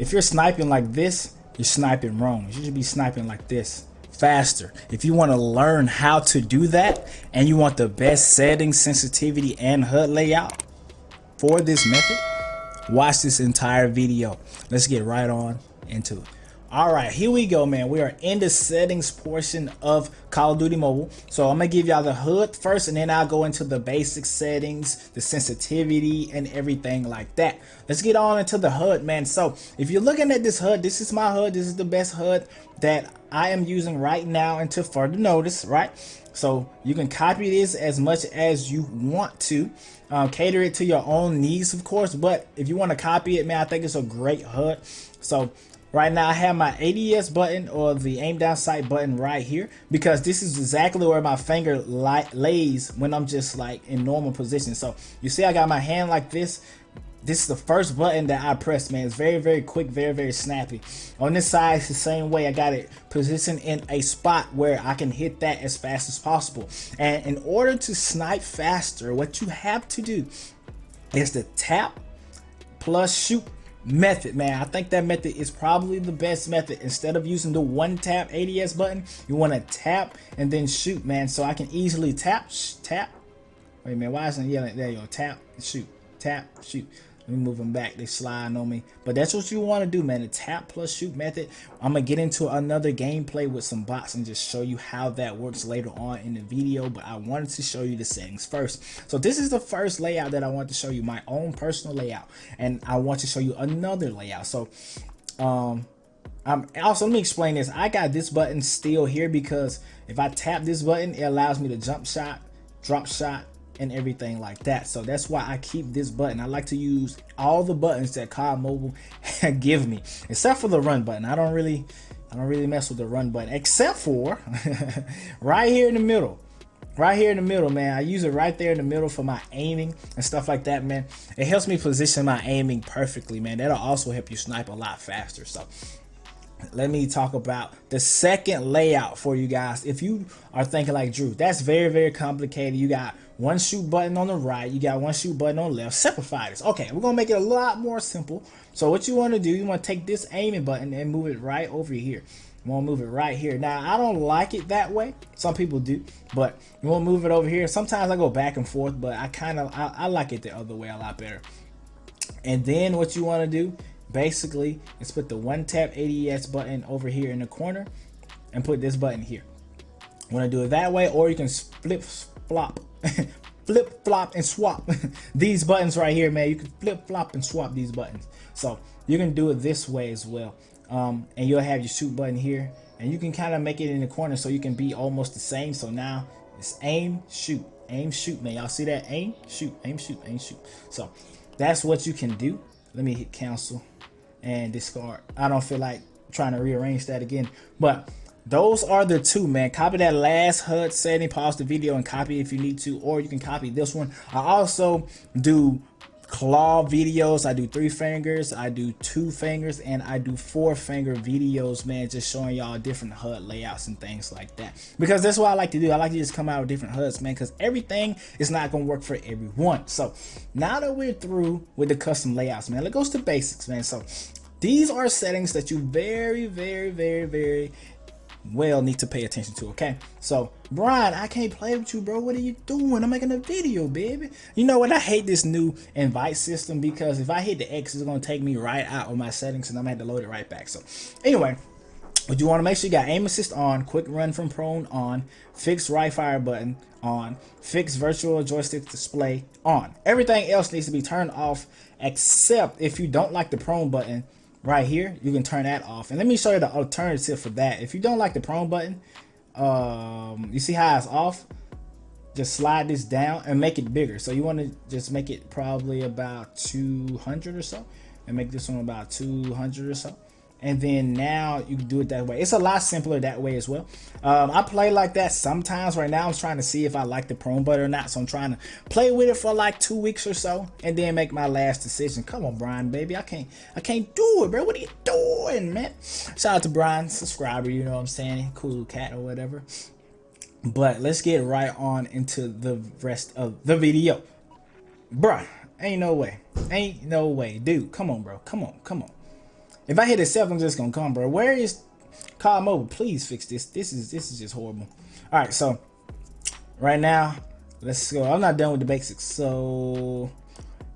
if you're sniping like this, you're sniping wrong. You should be sniping like this, faster. If you want to learn how to do that and you want the best settings, sensitivity, and HUD layout for this method, watch this entire video. Let's get right on into it. All right, here we go, man. We are in the settings portion of Call of Duty Mobile. So I'm gonna give y'all the HUD first, and then I'll go into the basic settings, the sensitivity, and everything like that. Let's get on into the HUD, man. So if you're looking at this HUD, this is my HUD. This is the best HUD that I am using right now until further notice, right? So you can copy this as much as you want to, cater it to your own needs, of course. But if you want to copy it, man, I think it's a great HUD. So right now I have my ADS button, or the aim down sight button, right here, because this is exactly where my finger lays when I'm just like in normal position. So you see I got my hand like this. This is the first button that I press, man. It's very quick, very snappy. On this side, it's the same way. I got it positioned in a spot where I can hit that as fast as possible. And in order to snipe faster, what you have to do is the tap plus shoot method, man. I think that method is probably the best method. Instead of using the one tap ADS button, you want to tap and then shoot, man. So I can easily tap. Wait a minute, why isn't it yelling? There you go. Tap, shoot, tap, shoot. Let me move them back. They slide on me. But that's what you want to do, man. The tap plus shoot method. I'm going to get into another gameplay with some bots and just show you how that works later on in the video. But I wanted to show you the settings first. So this is the first layout that I want to show you, my own personal layout. And I want to show you another layout. So also, let me explain this. I got this button still here because if I tap this button, it allows me to jump shot, drop shot, and everything like that. So that's why I keep this button. I like to use all the buttons that COD Mobile give me, except for the run button. I don't really mess with the run button, except for right here in the middle. Right here in the middle, man. I use it right there in the middle for my aiming and stuff like that, man. It helps me position my aiming perfectly, man. That'll also help you snipe a lot faster. So let me talk about the second layout for you guys. If you are thinking like, Drew, that's very complicated. You got one shoot button on the right, you got one shoot button on the left. Simplify this. Okay, we're gonna make it a lot more simple. So what you want to do, you want to take this aiming button and move it right over here. You want to move it right here. Now I don't like it that way. Some people do, but you want to move it over here. Sometimes I go back and forth, but I like it the other way a lot better. And then what you want to do basically is put the one tap ADS button over here in the corner and put this button here. You want to do it that way, or you can flip flop and swap these buttons right here, man. You can flip flop and swap these buttons. So you can do it this way as well. And you'll have your shoot button here, and you can kind of make it in the corner so you can be almost the same. So now it's aim, shoot, man. Y'all see that? Aim, shoot, aim, shoot, aim, shoot. So that's what you can do. Let me hit cancel and discard. I don't feel like trying to rearrange that again, but those are the two, man. Copy that last HUD setting, pause the video and copy if you need to, or you can copy this one. I also do claw videos. I do 3 fingers, I do 2 fingers, and I do 4 finger videos, man, just showing y'all different HUD layouts and things like that, because that's what I like to do. I like to just come out with different HUDs, man, because everything is not gonna work for everyone. So now that we're through with the custom layouts, man, let's go to the basics, man. So these are settings that you very well need to pay attention to. Okay, so Brian, I can't play with you, bro. What are you doing? I'm making a video, baby. You know what? I hate this new invite system, because if I hit the X, it's gonna take me right out of my settings, and I'm gonna have to load it right back. So anyway, but you want to make sure you got aim assist on, quick run from prone on, fixed right fire button on, fixed virtual joystick display on. Everything else needs to be turned off, except if you don't like the prone button right here, you can turn that off. And let me show you the alternative for that. If you don't like the prone button, you see how it's off? Just slide this down and make it bigger. So you want to just make it probably about 200 or so, and make this one about 200 or so. And then now you can do it that way. It's a lot simpler that way as well. I play like that sometimes. Right now I'm trying to see if I like the prone button or not, so I'm trying to play with it for like 2 weeks or so, and then make my last decision. Come on, Brian, baby, I can't do it, bro. What are you doing, man? Shout out to Brian, subscriber, you know what I'm saying, cool cat or whatever. But let's get right on into the rest of the video. Bruh, ain't no way, dude. Come on, bro, come on. If I hit itself, I'm just gonna come, bro. Where is COD Mobile? Please fix this. This is just horrible. All right, so right now, let's go. I'm not done with the basics, so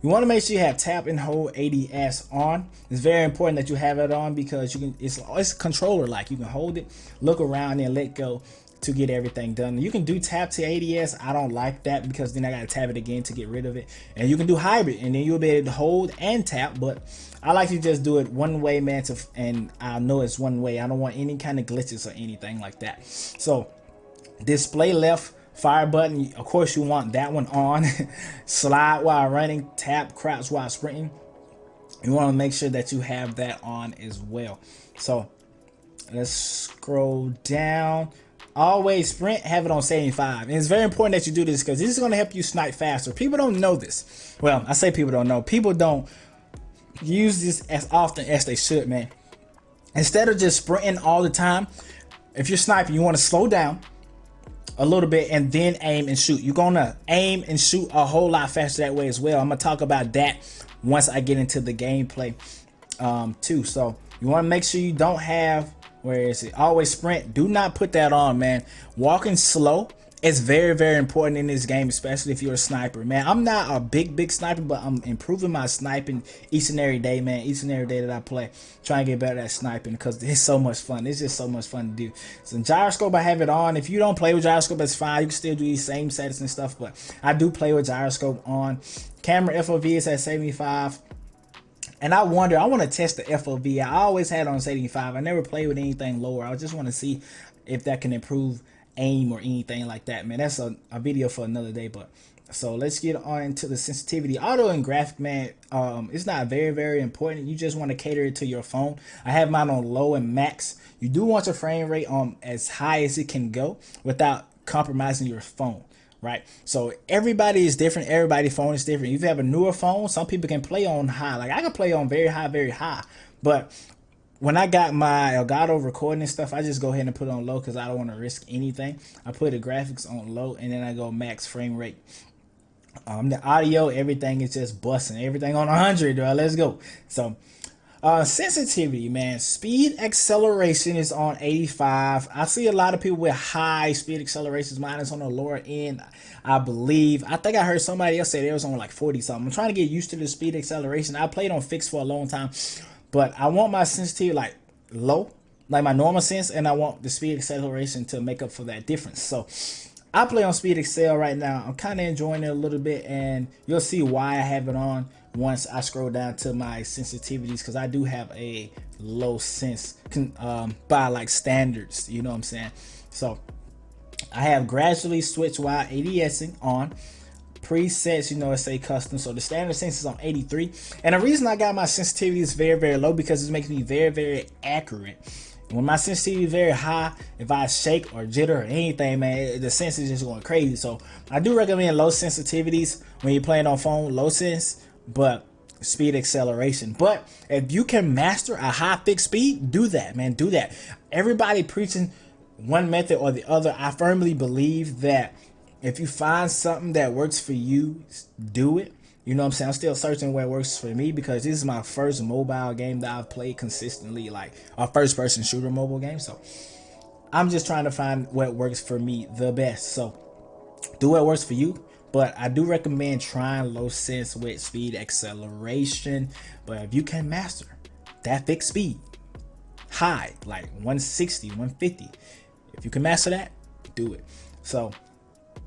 you want to make sure you have tap and hold ADS on. It's very important that you have it on because you can. It's controller like. You can hold it, look around, and let go to get everything done. You can do tap to ADS. I don't like that because then I gotta tap it again to get rid of it. And you can do hybrid, and then you'll be able to hold and tap. But I like to just do it one way, man. And I know it's one way. I don't want any kind of glitches or anything like that. So display left. Fire button, of course you want that one on. Slide while running, tap, crouch while sprinting. You want to make sure that you have that on as well. So let's scroll down. Always sprint, have it on 75. And it's very important that you do this because this is going to help you snipe faster. People don't know this. Well, I say people don't know. People don't use this as often as they should, man. Instead of just sprinting all the time, if you're sniping, you want to slow down a little bit and then aim and shoot. You're gonna aim and shoot a whole lot faster that way as well. I'm gonna talk about that once I get into the gameplay too. So you want to make sure you don't have, where is it, always sprint. Do not put that on, man. Walking slow is very, very important in this game, especially if you're a sniper, man. I'm not a big sniper, but I'm improving my sniping each and every day, man. Each and every day that I play, trying to get better at sniping because it's so much fun. It's just so much fun to do. So gyroscope, I have it on. If you don't play with gyroscope, that's fine. You can still do these same settings and stuff, but I do play with gyroscope on. Camera FOV is at 75. And I want to test the FOV. I always had on 75. I never played with anything lower. I just want to see if that can improve aim or anything like that, man. That's a video for another day. But so let's get on into the sensitivity. Auto and graphic, man, it's not very important. You just want to cater it to your phone. I have mine on low and max. You do want your frame rate on as high as it can go without compromising your phone, right? So everybody is different. Everybody's phone is different. If you have a newer phone, some people can play on high. Like I can play on very high, but when I got my Elgato recording and stuff, I just go ahead and put it on low because I don't want to risk anything. I put the graphics on low and then I go max frame rate. The audio, everything is just busting. Everything on 100, bro. Let's go. So sensitivity, man. Speed acceleration is on 85. I see a lot of people with high speed accelerations. Mine is on the lower end, I believe. I think I heard somebody else say they was on like 40 something. I'm trying to get used to the speed acceleration. I played on fixed for a long time. But I want my sensitivity like low, like my normal sense, and I want the speed acceleration to make up for that difference. So I play on speed accel right now. I'm kind of enjoying it a little bit, and you'll see why I have it on once I scroll down to my sensitivities, because I do have a low sense by like standards, you know what I'm saying? So I have gradually switched while ADSing on. Presets, you know, it say custom, so the standard sense is on 83, and the reason I got my sensitivity is very low because it makes me very accurate. When my sensitivity is very high, if I shake or jitter or anything, man, the sense is just going crazy. So I do recommend low sensitivities when you're playing on phone, low sense, but speed acceleration. But if you can master a high fixed speed, do that, man. Do that. Everybody preaching one method or the other. I firmly believe that if you find something that works for you, do it. You know what I'm saying? I'm still searching what works for me because this is my first mobile game that I've played consistently, like a first person shooter mobile game. So I'm just trying to find what works for me the best. So do what works for you. But I do recommend trying low sense with speed acceleration. But if you can master that fixed speed, high, like 160, 150, if you can master that, do it. So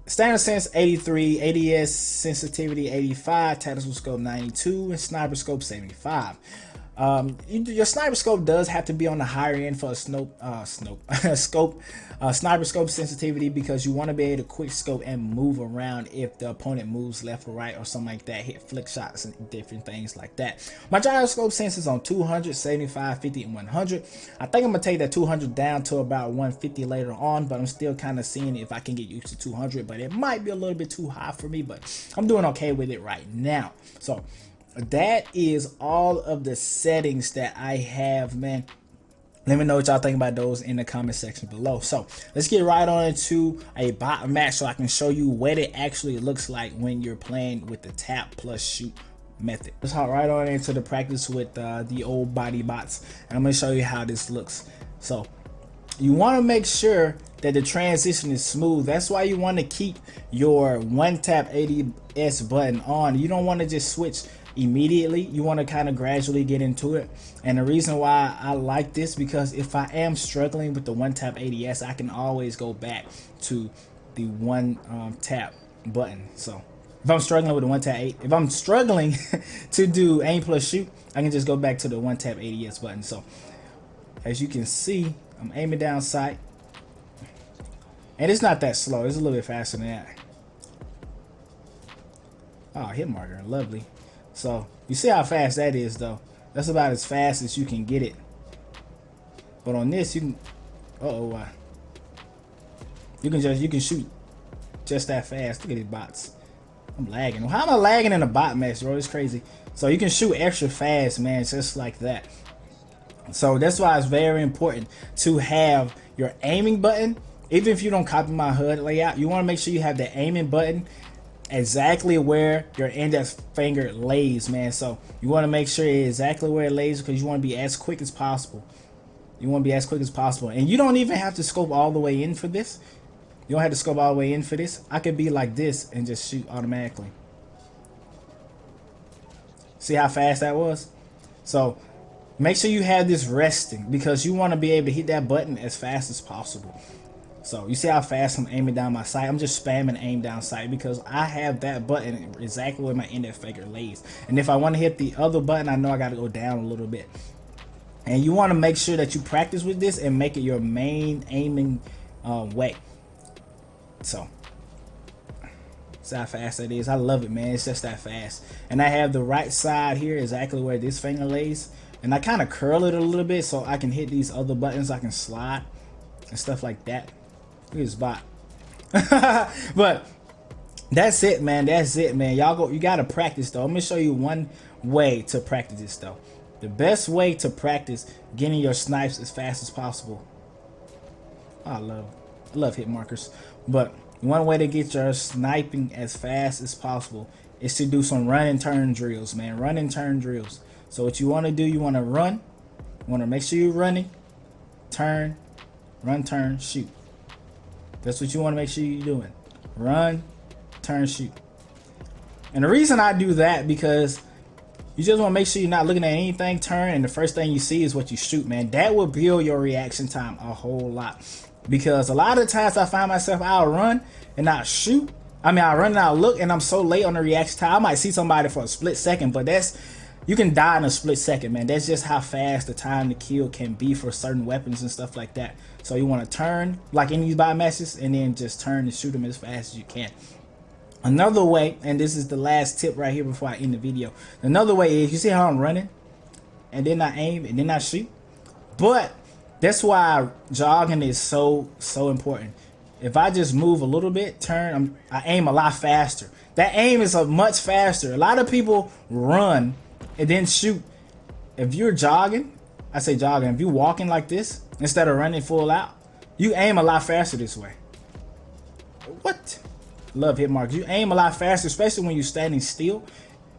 standard sense 83, ADS sensitivity 85, tactical scope 92, and sniper scope 75. Your sniper scope does have to be on the higher end for a sniper scope sensitivity because you want to be able to quick scope and move around if the opponent moves left or right or something like that, hit flick shots and different things like that. My gyroscope sense is on 200, 75, 50, and 100. I think I'm gonna take that 200 down to about 150 later on, but I'm still kind of seeing if I can get used to 200, but it might be a little bit too high for me, but I'm doing okay with it right now. So that is all of the settings that I have, man. Let me know what y'all think about those in the comment section below. So let's get right on into a bot match so I can show you what it actually looks like when you're playing with the tap plus shoot method. Let's hop right on into the practice with the old body bots, and I'm gonna show you how this looks. So you want to make sure that the transition is smooth. That's why you want to keep your one tap ADS button on. You don't want to just switch immediately. You want to kind of gradually get into it. And the reason why I like this, because if I am struggling with the one tap ADS, I can always go back to the one tap button. So if I'm struggling with the one tap if I'm struggling to do aim plus shoot, I can just go back to the one tap ADS button. So as you can see, I'm aiming down sight, and it's not that slow. It's a little bit faster than that. Oh, hit marker, lovely. So you see how fast that is, though. That's about as fast as you can get it. But on this, you can, you can shoot just that fast. Look at these bots. I'm lagging. How am I lagging in a bot match, bro? It's crazy. So you can shoot extra fast, man, just like that. So that's why it's very important to have your aiming button. Even if you don't copy my HUD layout, you want to make sure you have the aiming button exactly where your index finger lays, man. So you want to make sure exactly where it lays, because you want to be as quick as possible. You want to be as quick as possible. And you don't even have to scope all the way in for this. You don't have to scope all the way in for this. I could be like this and just shoot automatically. See how fast that was? So make sure you have this resting, because you want to be able to hit that button as fast as possible. So you see how fast I'm aiming down my sight? I'm just spamming aim down sight because I have that button exactly where my index finger lays. And if I want to hit the other button, I know I got to go down a little bit. And you want to make sure that you practice with this and make it your main aiming way. So see how fast that is. I love it, man. It's just that fast. And I have the right side here exactly where this finger lays. And I kind of curl it a little bit so I can hit these other buttons. I can slide and stuff like that. Look at this bot. But that's it, man. That's it, man. Y'all go. You gotta practice though. I'm gonna show you one way to practice this though. The best way to practice getting your snipes as fast as possible. Oh, I love hit markers. But one way to get your sniping as fast as possible is to do some run and turn drills, man. Run and turn drills. So what you want to do, you want to run. You want to make sure you're running, turn, run, turn, shoot. That's what you want to make sure you're doing. Run, turn, shoot. And the reason I do that, because you just want to make sure you're not looking at anything, turn, and the first thing you see is what you shoot, man. That will build your reaction time a whole lot. Because a lot of times I find myself, I'll run and I'll shoot. I mean, I'll run and I'll look, and I'm so late on the reaction time. I might see somebody for a split second, but you can die in a split second, man. That's just how fast the time to kill can be for certain weapons and stuff like that. So you want to turn like in these bot matches, and then just turn and shoot them as fast as you can. Another way, and this is the last tip right here before I end the video. Another way is, you see how I'm running and then I aim and then I shoot? But that's why jogging is so important. If I just move a little bit, turn, I aim a lot faster. That aim is much faster. A lot of people run and then shoot. If you're jogging, I say jogging, if you're walking like this instead of running full out, you aim a lot faster this way. What? Love hit marks. You aim a lot faster, especially when you're standing still.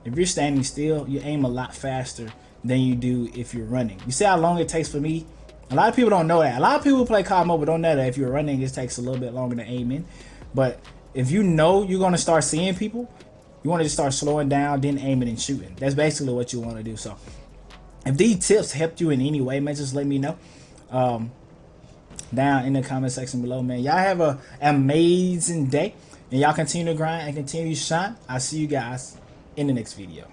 If you're standing still, you aim a lot faster than you do if you're running. You see how long it takes for me? A lot of people don't know that. A lot of people who play COD Mobile don't know that if you're running, it takes a little bit longer to aim in. But if you know you're going to start seeing people, you want to just start slowing down, then aiming and shooting. That's basically what you want to do. So if these tips helped you in any way, man, just let me know down in the comment section below, man. Y'all have an amazing day, and y'all continue to grind and continue to shine. I'll see you guys in the next video.